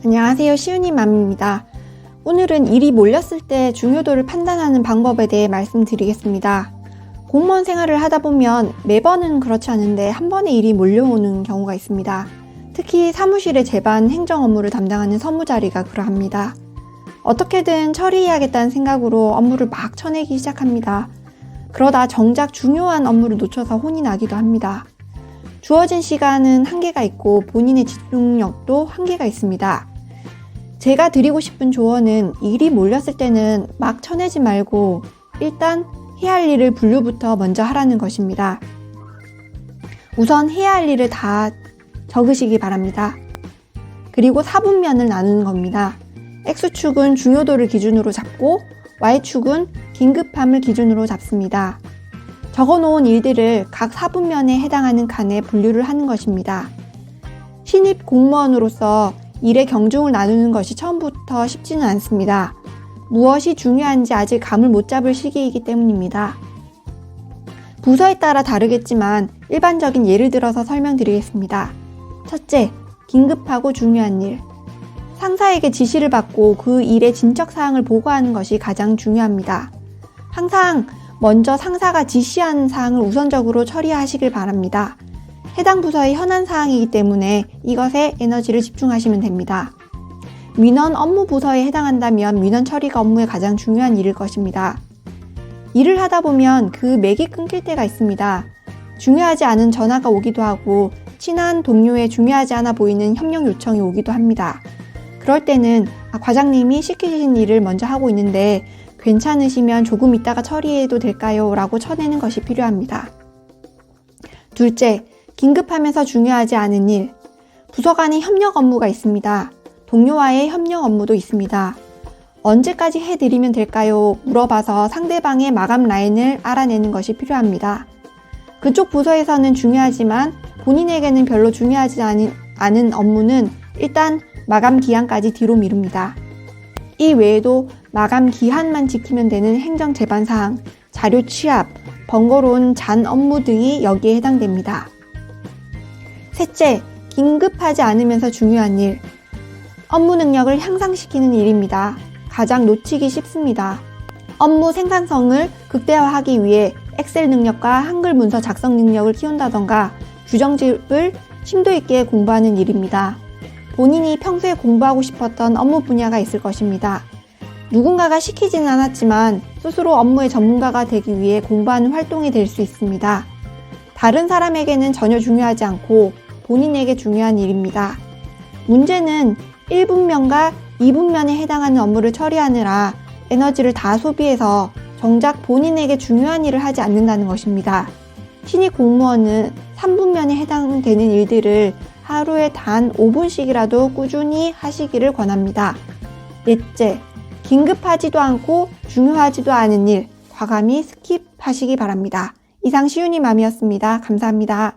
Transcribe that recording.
안녕하세요. 시우니맘입니다. 오늘은 일이 몰렸을 때 중요도를 판단하는 방법에 대해 말씀드리겠습니다. 공무원 생활을 하다 보면 매번은 그렇지 않은데 한 번에 일이 몰려오는 경우가 있습니다. 특히 사무실의 제반 행정 업무를 담당하는 서무 자리가 그러합니다. 어떻게든 처리해야겠다는 생각으로 업무를 막 쳐내기 시작합니다. 그러다 정작 중요한 업무를 놓쳐서 혼이 나기도 합니다. 주어진 시간은 한계가 있고 본인의 집중력도 한계가 있습니다. 제가 드리고 싶은 조언은 일이 몰렸을 때는 막 쳐내지 말고 일단 해야 할 일을 분류부터 먼저 하라는 것입니다. 우선 해야 할 일을 다 적으시기 바랍니다. 그리고 사분면을 나누는 겁니다. X축은 중요도를 기준으로 잡고 Y축은 긴급함을 기준으로 잡습니다. 적어놓은 일들을 각 사분면에 해당하는 칸에 분류를 하는 것입니다. 신입 공무원으로서 일의 경중을 나누는 것이 처음부터 쉽지는 않습니다. 무엇이 중요한지 아직 감을 못 잡을 시기이기 때문입니다. 부서에 따라 다르겠지만 일반적인 예를 들어서 설명드리겠습니다. 첫째, 긴급하고 중요한 일. 상사에게 지시를 받고 그 일의 진척 사항을 보고하는 것이 가장 중요합니다. 항상 먼저 상사가 지시하는 사항을 우선적으로 처리하시길 바랍니다. 해당 부서의 현안 사항이기 때문에 이것에 에너지를 집중하시면 됩니다. 민원 업무 부서에 해당한다면 민원 처리가 업무의 가장 중요한 일일 것입니다. 일을 하다 보면 그 맥이 끊길 때가 있습니다. 중요하지 않은 전화가 오기도 하고 친한 동료의 중요하지 않아 보이는 협력 요청이 오기도 합니다. 그럴 때는 과장님이 시키신 일을 먼저 하고 있는데 괜찮으시면 조금 있다가 처리해도 될까요? 라고 쳐내는 것이 필요합니다. 둘째, 긴급하면서 중요하지 않은 일. 부서 간의 협력 업무가 있습니다. 동료와의 협력 업무도 있습니다. 언제까지 해드리면 될까요? 물어봐서 상대방의 마감 라인을 알아내는 것이 필요합니다. 그쪽 부서에서는 중요하지만 본인에게는 별로 중요하지 않은 업무는 일단 마감 기한까지 뒤로 미룹니다. 이 외에도 마감 기한만 지키면 되는 행정 제반 사항, 자료 취합, 번거로운 잔 업무 등이 여기에 해당됩니다. 셋째, 긴급하지 않으면서 중요한 일. 업무 능력을 향상시키는 일입니다. 가장 놓치기 쉽습니다. 업무 생산성을 극대화하기 위해 엑셀 능력과 한글 문서 작성 능력을 키운다던가 규정집을 심도 있게 공부하는 일입니다. 본인이 평소에 공부하고 싶었던 업무 분야가 있을 것입니다. 누군가가 시키지는 않았지만 스스로 업무의 전문가가 되기 위해 공부하는 활동이 될 수 있습니다. 다른 사람에게는 전혀 중요하지 않고 본인에게 중요한 일입니다. 문제는 1분면과 2분면에 해당하는 업무를 처리하느라 에너지를 다 소비해서 정작 본인에게 중요한 일을 하지 않는다는 것입니다. 신입 공무원은 3분면에 해당되는 일들을 하루에 단 5분씩이라도 꾸준히 하시기를 권합니다. 넷째, 긴급하지도 않고 중요하지도 않은 일, 과감히 스킵하시기 바랍니다. 이상 시우니맘이었습니다. 감사합니다.